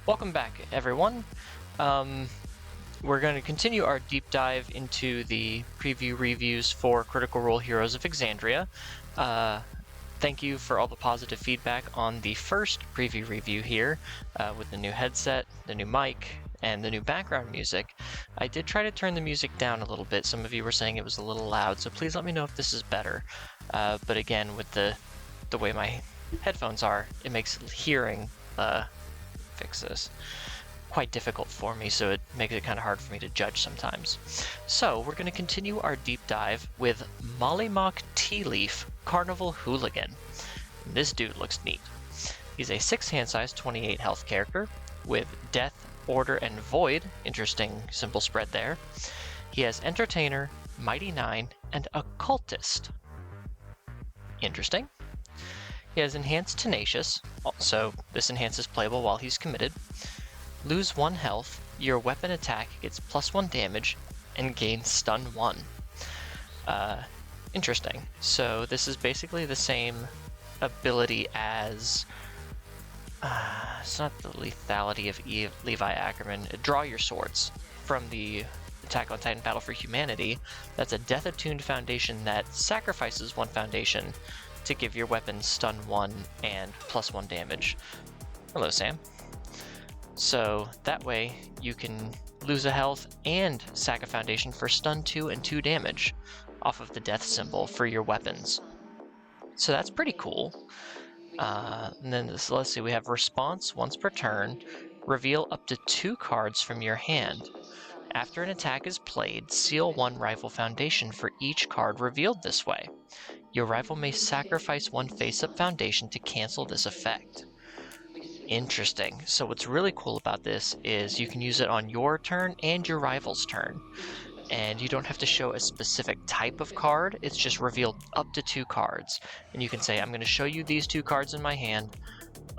Welcome back, everyone. We're going to continue our deep dive into the preview reviews for Critical Role Heroes of Exandria. Thank you for all the positive feedback on the first preview review here with the new headset, the new mic, and the new background music. I did try to turn the music down a little bit. Some of you were saying it was a little loud, so please let me know if this is better. But again, with the way my headphones are, it makes hearing fix this quite difficult for me, so it makes it kind of hard for me to judge sometimes. So we're going to continue our deep dive with Mollymock Tea Leaf Carnival Hooligan. This dude looks neat. He's a 6 hand size, 28 health character with Death, Order, and Void. Interesting symbol spread there. He has Entertainer, Mighty 9, and Occultist. Interesting. He has Enhanced Tenacious, so this enhances playable while he's committed. Lose 1 health, your weapon attack gets +1 damage, and gains Stun 1. Interesting. So this is basically the same ability as... it's not the lethality of Levi Ackerman. Draw your swords from the Attack on Titan Battle for Humanity. That's a death-attuned foundation that sacrifices 1 foundation to give your weapon Stun 1 and +1 damage. Hello, Sam. So that way you can lose a health and sack a foundation for Stun 2 and 2 damage off of the death symbol for your weapons. So that's pretty cool. And then let's see, we have Response once per turn. Reveal up to 2 cards from your hand. After an attack is played, seal 1 rival foundation for each card revealed this way. Your rival may sacrifice 1 face-up foundation to cancel this effect. Interesting. So what's really cool about this is you can use it on your turn and your rival's turn. And you don't have to show a specific type of card, it's just revealed up to 2 cards. And you can say, I'm going to show you these 2 cards in my hand,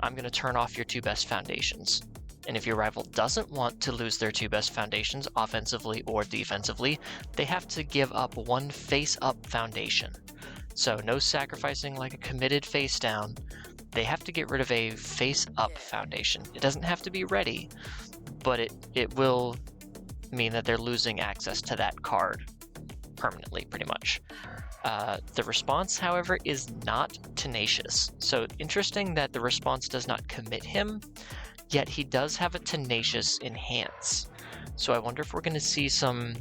I'm going to turn off your 2 best foundations. And if your rival doesn't want to lose their 2 best foundations, offensively or defensively, they have to give up 1 face-up foundation. So no sacrificing like a committed face down. They have to get rid of a face-up foundation. It doesn't have to be ready, but it will mean that they're losing access to that card permanently, pretty much. The response, however, is not tenacious. So interesting that the response does not commit him, yet he does have a tenacious enhance. So I wonder if we're going to see some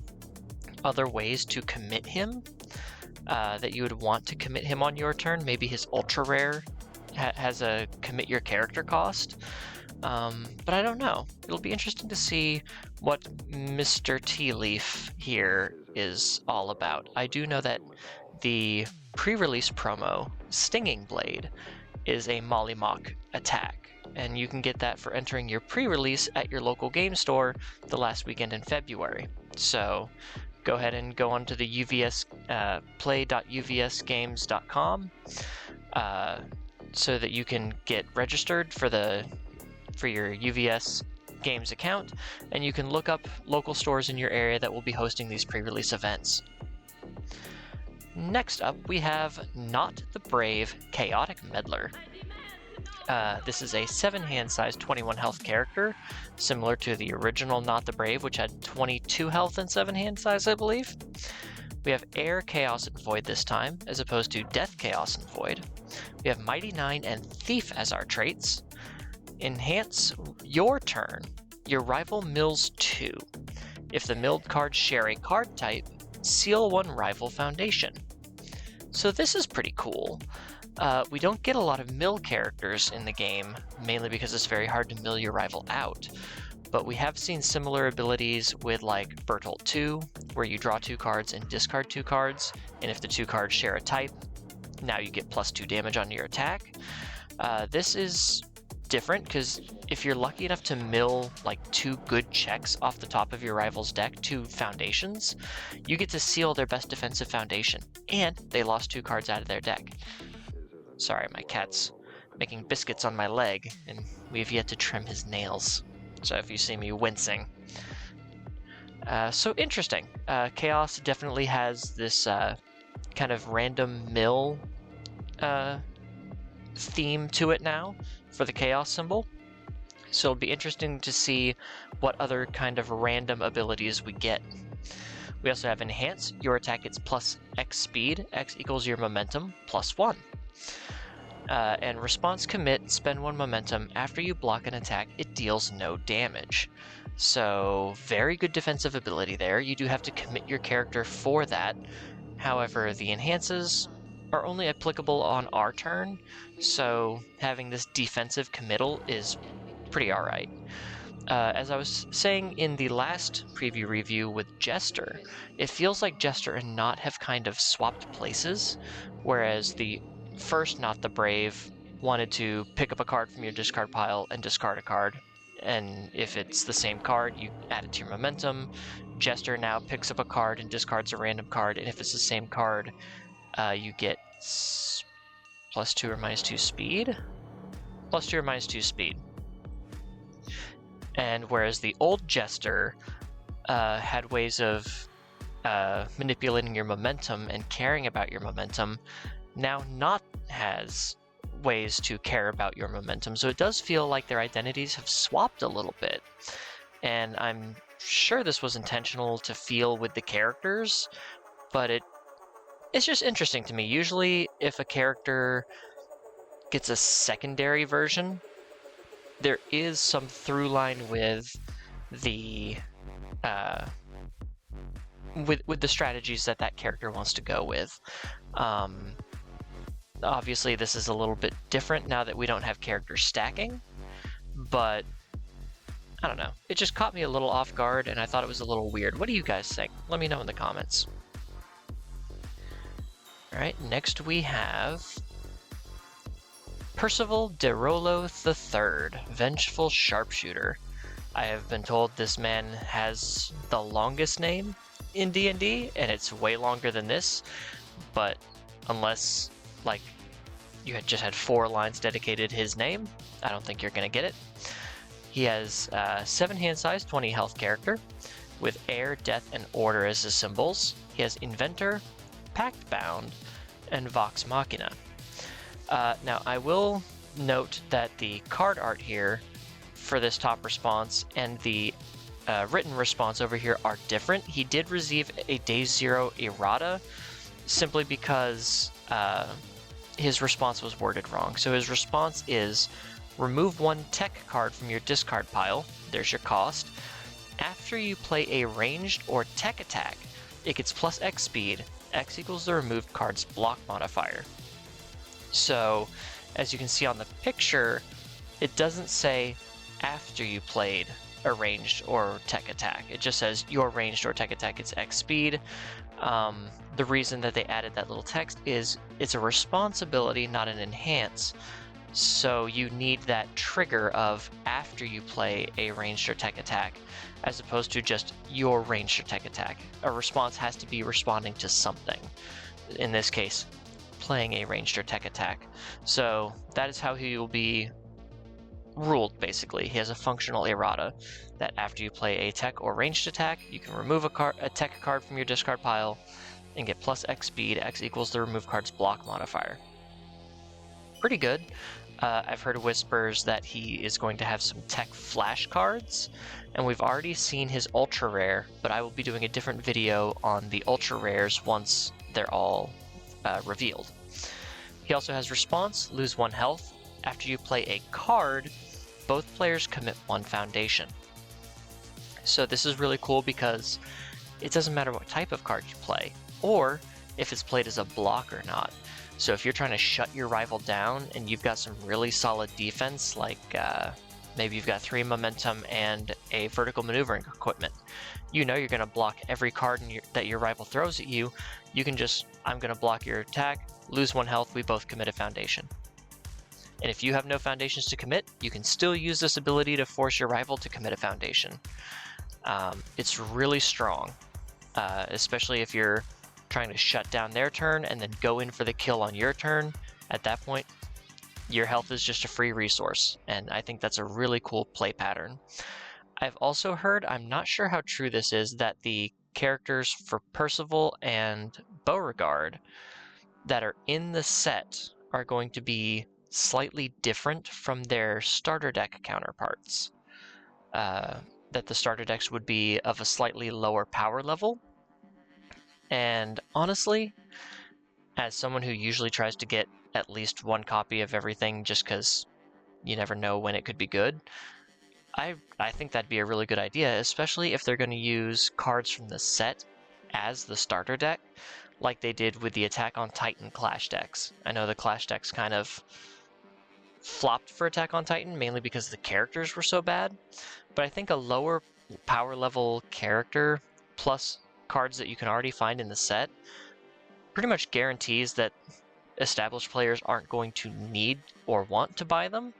other ways to commit him, that you would want to commit him on your turn. Maybe his ultra rare has a commit your character cost, but I don't know. It'll be interesting to see what Mr. Tea Leaf here is all about. I do know that the pre-release promo, Stinging Blade, is a Mollymock attack, and you can get that for entering your pre-release at your local game store the last weekend in February. So go ahead and go onto the UVS play.uvsgames.com so that you can get registered for your UVS Games account, and you can look up local stores in your area that will be hosting these pre-release events. Next up, we have Not the Brave Chaotic Meddler. This is a 7 hand size, 21 health character, similar to the original Not the Brave, which had 22 health and 7 hand size, I believe. We have Air, Chaos, and Void this time, as opposed to Death, Chaos, and Void. We have Mighty 9 and Thief as our traits. Enhance your turn. Your rival mills 2. If the milled cards share a card type, seal 1 rival foundation. So this is pretty cool. We don't get a lot of mill characters in the game, mainly because it's very hard to mill your rival out. But we have seen similar abilities with like Bertolt 2, where you draw 2 cards and discard 2 cards, and if the 2 cards share a type, now you get +2 damage on your attack. This is different because if you're lucky enough to mill like 2 good checks off the top of your rival's deck, 2 foundations, you get to seal their best defensive foundation, and they lost 2 cards out of their deck. Sorry, my cat's making biscuits on my leg, and we've yet to trim his nails. So if you see me wincing. So interesting. Chaos definitely has this kind of random mill theme to it now for the Chaos symbol. So it'll be interesting to see what other kind of random abilities we get. We also have Enhance. Your attack gets plus X speed. X equals your momentum plus 1. And Response Commit, spend 1 momentum. After you block an attack, it deals no damage. So very good defensive ability there. You do have to commit your character for that. However, the enhances are only applicable on our turn, so having this defensive committal is pretty alright. As I was saying in the last preview review with Jester, it feels like Jester and Not have kind of swapped places, whereas the first Not the Brave wanted to pick up a card from your discard pile and discard a card, and if it's the same card, you add it to your momentum. Jester now picks up a card and discards a random card, and if it's the same card, you get +2 or -2 speed? +2 or -2 speed. And whereas the old Jester had ways of manipulating your momentum and caring about your momentum, now Not has ways to care about your momentum. So it does feel like their identities have swapped a little bit. And I'm sure this was intentional to feel with the characters, but it's just interesting to me. Usually if a character gets a secondary version, there is some through line with the with the strategies that character wants to go with. Obviously this is a little bit different now that we don't have character stacking, but I don't know. It just caught me a little off guard and I thought it was a little weird. What do you guys think? Let me know in the comments. Alright, next we have Percival de Rollo III, Vengeful Sharpshooter. I have been told this man has the longest name in D&D, and it's way longer than this, but unless, like, you had just had 4 lines dedicated his name, I don't think you're going to get it. He has 7 hand size, 20 health character, with Air, Death, and Order as his symbols. He has Inventor, Pact Bound, and Vox Machina. Now, I will note that the card art here for this top response and the written response over here are different. He did receive a Day 0 errata simply because his response was worded wrong. So his response is, remove 1 tech card from your discard pile. There's your cost. After you play a ranged or tech attack, it gets plus X speed. X equals the removed card's block modifier. So, as you can see on the picture, it doesn't say after you played a ranged or tech attack. It just says your ranged or tech attack gets X speed. The reason that they added that little text is it's a responsibility, not an enhance. So you need that trigger of after you play a ranged or tech attack, as opposed to just your ranged or tech attack. A response has to be responding to something. In this case, playing a ranged or tech attack. So that is how he will be ruled, basically. He has a functional errata that after you play a tech or ranged attack, you can remove a tech card from your discard pile and get plus X speed. X equals the remove card's block modifier. Pretty good. I've heard whispers that he is going to have some tech flash cards, and we've already seen his ultra rare, but I will be doing a different video on the ultra rares once they're all revealed. He also has response, lose 1 health. After you play a card, both players commit 1 foundation. So this is really cool because it doesn't matter what type of card you play, or if it's played as a block or not. So if you're trying to shut your rival down and you've got some really solid defense, like maybe you've got 3 momentum and a vertical maneuvering equipment, you know you're going to block every card that your rival throws at you. You can just, I'm going to block your attack, lose 1 health, we both commit a foundation. And if you have no foundations to commit, you can still use this ability to force your rival to commit a foundation. It's really strong, especially if you're trying to shut down their turn and then go in for the kill on your turn. At that point, your health is just a free resource, and I think that's a really cool play pattern. I've also heard, I'm not sure how true this is, that the characters for Percival and Beauregard that are in the set are going to be slightly different from their starter deck counterparts. That the starter decks would be of a slightly lower power level. And honestly, as someone who usually tries to get at least one copy of everything just because you never know when it could be good, I think that'd be a really good idea, especially if they're going to use cards from the set as the starter deck, like they did with the Attack on Titan Clash decks. I know the Clash decks kind of flopped for Attack on Titan, mainly because the characters were so bad, but I think a lower power level character plus cards that you can already find in the set pretty much guarantees that established players aren't going to need or want to buy them,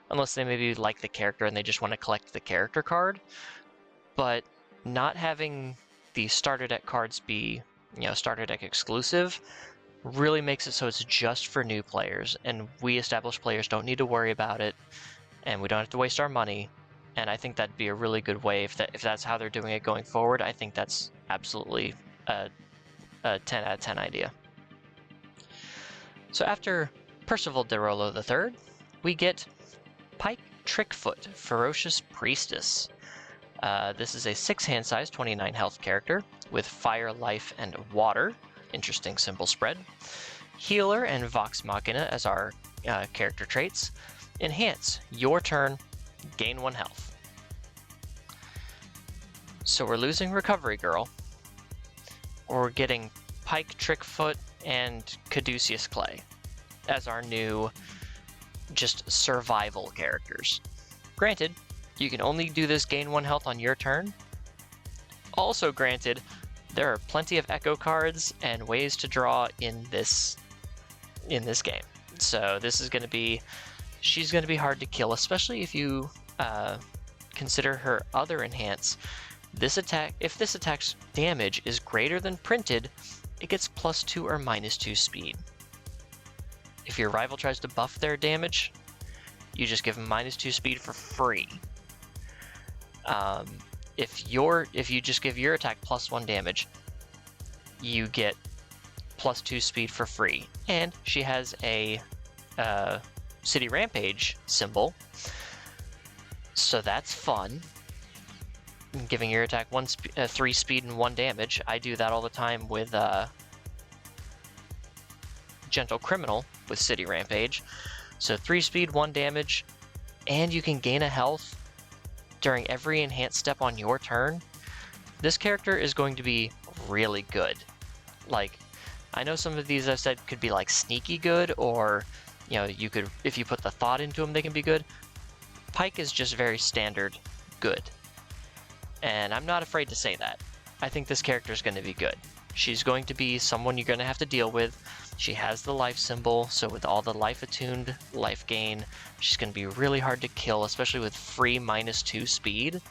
unless they maybe like the character and they just want to collect the character card. But not having the starter deck cards be, starter deck exclusive really makes it so it's just for new players, and we established players don't need to worry about it, and we don't have to waste our money. And I think that'd be a really good way if that's how they're doing it going forward. I think that's absolutely a 10 out of 10 idea. So after Percival de Rollo III, we get Pike Trickfoot, Ferocious Priestess. This is a 6 hand size, 29 health character with Fire, Life, and Water. Interesting symbol spread. Healer and Vox Machina as our character traits. Enhance, your turn, gain 1 health. So we're losing Recovery Girl. We're getting Pike Trickfoot and Caduceus Clay as our new just survival characters. Granted, you can only do this gain 1 health on your turn. Also granted, there are plenty of echo cards and ways to draw in this game. So this is going to be, she's going to be hard to kill, especially if you consider her other enhance. If this attack's damage is greater than printed, it gets +2 or -2 speed. If your rival tries to buff their damage, you just give them -2 speed for free. If you just give your attack +1 damage, you get +2 speed for free. And she has a City Rampage symbol, so that's fun. Giving your attack 3 speed and 1 damage. I do that all the time with Gentle Criminal with City Rampage. So 3 speed, 1 damage, and you can gain a health during every enhanced step on your turn. This character is going to be really good. Like, I know some of these I've said could be like sneaky good, or you could, if you put the thought into them, they can be good. Pike is just very standard good. And I'm not afraid to say that. I think this character is going to be good. She's going to be someone you're going to have to deal with. She has the life symbol, so with all the life attuned life gain, she's going to be really hard to kill, especially with free -2 speed.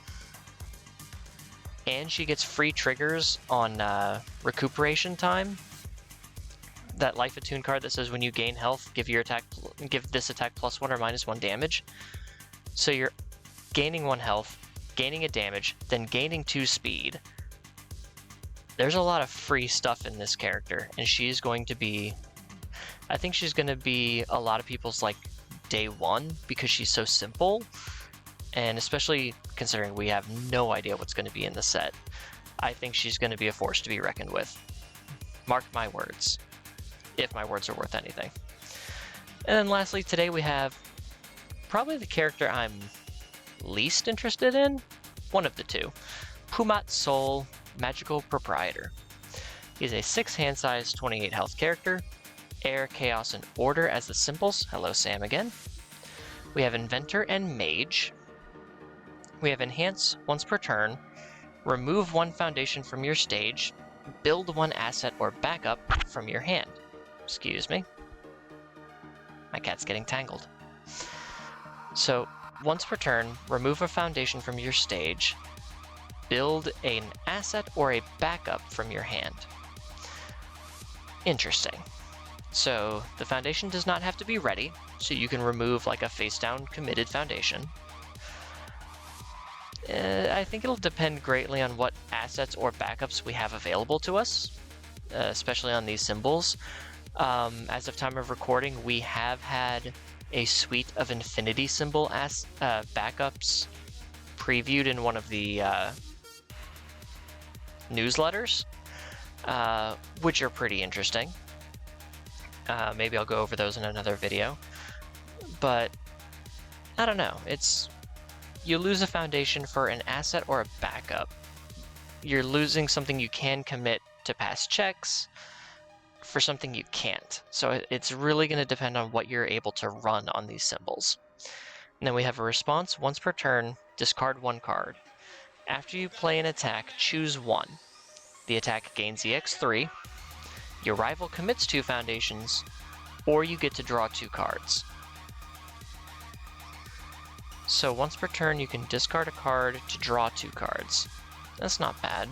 And she gets free triggers on recuperation time. That life attuned card that says when you gain health, give this attack +1 or -1 damage. So you're gaining 1 health, gaining a damage, then gaining 2 speed. There's a lot of free stuff in this character, and she's going to be, I think she's going to be a lot of people's like day one because she's so simple, and especially considering we have no idea what's going to be in the set, I think she's going to be a force to be reckoned with. Mark my words, if my words are worth anything. And then lastly, today we have probably the character I'm least interested in, one of the two, Pumat Sol, Magical Proprietor. He's a 6 hand size, 28 health character, Air, Chaos, and Order as the symbols. Hello, Sam again. We have Inventor and Mage. We have Enhance once per turn, remove 1 foundation from your stage, build 1 asset or backup from your hand. Excuse me. My cat's getting tangled. So, once per turn, remove a foundation from your stage, build an asset or a backup from your hand. Interesting. So the foundation does not have to be ready, so you can remove like a face-down committed foundation. I think it'll depend greatly on what assets or backups we have available to us, especially on these symbols. As of time of recording, we have had a suite of infinity symbol backups previewed in one of the newsletters, which are pretty interesting. Maybe I'll go over those in another video. But I don't know. You lose a foundation for an asset or a backup. You're losing something you can commit to pass checks for something you can't. So it's really going to depend on what you're able to run on these symbols. And then we have a response. Once per turn, discard one card. After you play an attack, choose one. The attack gains EX3. Your rival commits 2 foundations, or you get to draw 2 cards. So once per turn, you can discard a card to draw 2 cards. That's not bad.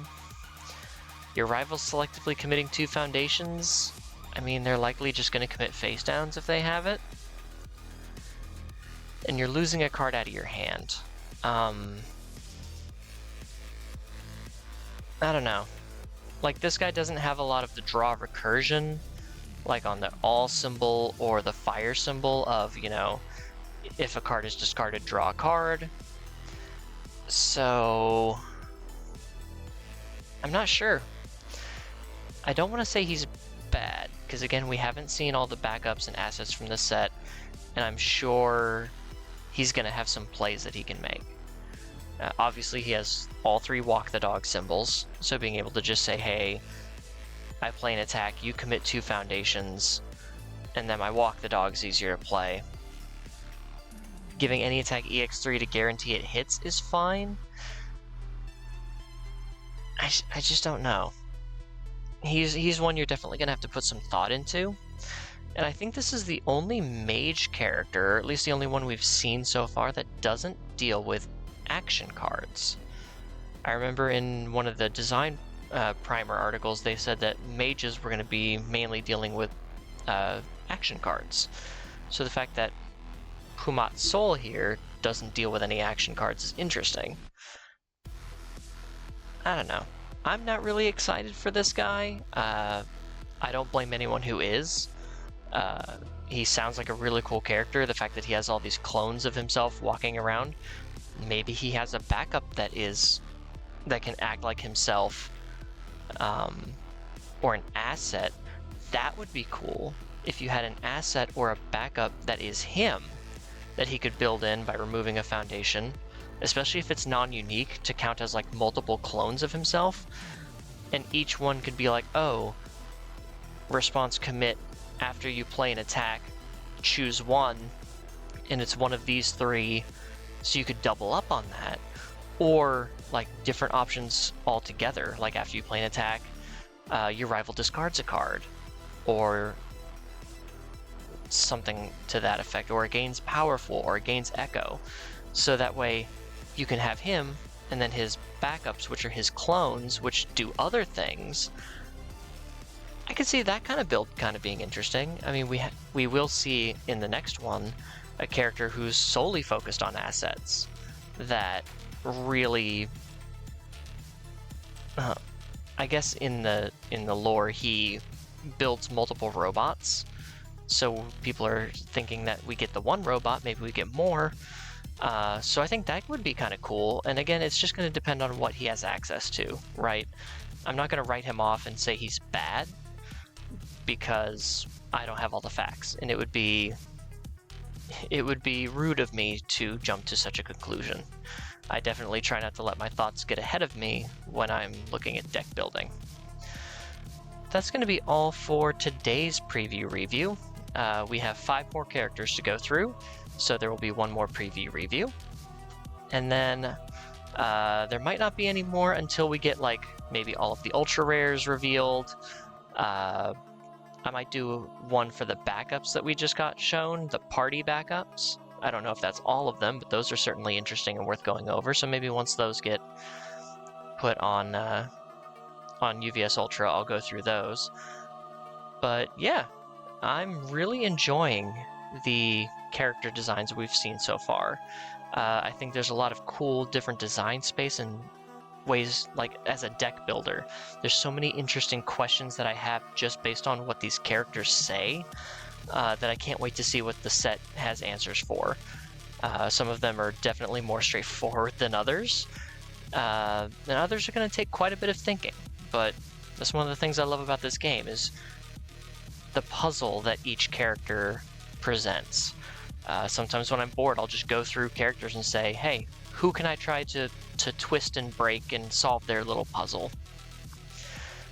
Your rival's selectively committing 2 foundations. I mean, they're likely just going to commit face downs if they have it. And you're losing a card out of your hand. I don't know. Like, this guy doesn't have a lot of the draw recursion, like on the all symbol or the fire symbol of, you know, if a card is discarded, draw a card. So I'm not sure. I don't want to say he's bad, because again, we haven't seen all the backups and assets from this set, and I'm sure he's going to have some plays that he can make. Obviously, he has all 3 walk the dog symbols, so being able to just say, hey, I play an attack, you commit 2 foundations, and then my walk the dog's easier to play. Giving any attack EX3 to guarantee it hits is fine. I just don't know. He's one you're definitely going to have to put some thought into. And I think this is the only mage character, or at least the only one we've seen so far, that doesn't deal with action cards. I remember in one of the design primer articles, they said that mages were going to be mainly dealing with action cards. So the fact that Pumat Sol here doesn't deal with any action cards is interesting. I don't know. I'm not really excited for this guy. I don't blame anyone who is. He sounds like a really cool character. The fact that he has all these clones of himself walking around. Maybe he has a backup that can act like himself, or an asset. That would be cool if you had an asset or a backup that is him, that he could build in by removing a foundation, especially if it's non-unique, to count as like multiple clones of himself, and each one could be like, oh, response commit, after you play an attack, choose one, and it's one of these 3, so you could double up on that. Or like different options altogether, like after you play an attack, your rival discards a card, or something to that effect, or it gains powerful, or it gains echo. So that way you can have him, and then his backups, which are his clones, which do other things. I could see that kind of build kind of being interesting. I mean, we will see in the next one a character who's solely focused on assets that really, I guess in the lore, he builds multiple robots. So people are thinking that we get the one robot, maybe we get more. So I think that would be kind of cool. And again, it's just going to depend on what he has access to, right? I'm not going to write him off and say he's bad, because I don't have all the facts, and it would be rude of me to jump to such a conclusion. I definitely try not to let my thoughts get ahead of me when I'm looking at deck building. That's going to be all for today's preview review. We have 5 more characters to go through, so there will be 1 more preview review. And then there might not be any more until we get like maybe all of the ultra rares revealed. I might do one for the backups that we just got shown, the party backups. I don't know if that's all of them, but those are certainly interesting and worth going over. So maybe once those get put on UVS Ultra, I'll go through those. But yeah, I'm really enjoying the character designs we've seen so far. I think there's a lot of cool different design space and ways, like as a deck builder, there's so many interesting questions that I have just based on what these characters say that I can't wait to see what the set has answers for. Some of them are definitely more straightforward than others, and others are going to take quite a bit of thinking. But that's one of the things I love about this game, is the puzzle that each character presents. Sometimes when I'm bored, I'll just go through characters and say, hey, who can I try to twist and break and solve their little puzzle?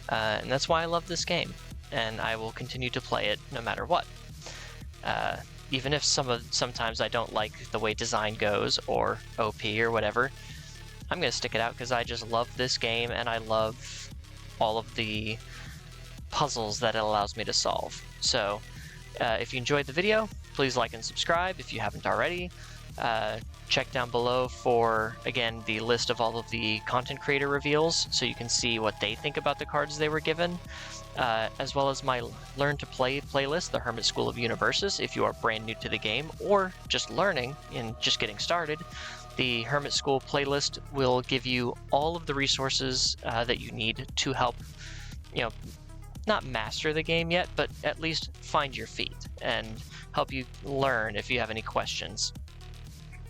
And that's why I love this game, and I will continue to play it no matter what. Even if sometimes I don't like the way design goes, or OP or whatever, I'm going to stick it out because I just love this game, and I love all of the puzzles that it allows me to solve. So if you enjoyed the video, please like and subscribe if you haven't already. Check down below for, again, the list of all of the content creator reveals, so you can see what they think about the cards they were given, as well as my Learn to Play playlist, the Hermit School of Universes, if you are brand new to the game, or just learning and just getting started. The Hermit School playlist will give you all of the resources that you need to help, not master the game yet, but at least find your feet and help you learn if you have any questions.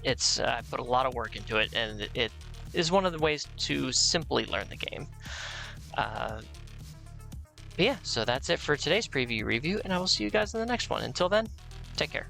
I put a lot of work into it, and it is one of the ways to simply learn the game. But yeah, so that's it for today's preview review, and I will see you guys in the next one. Until then, take care.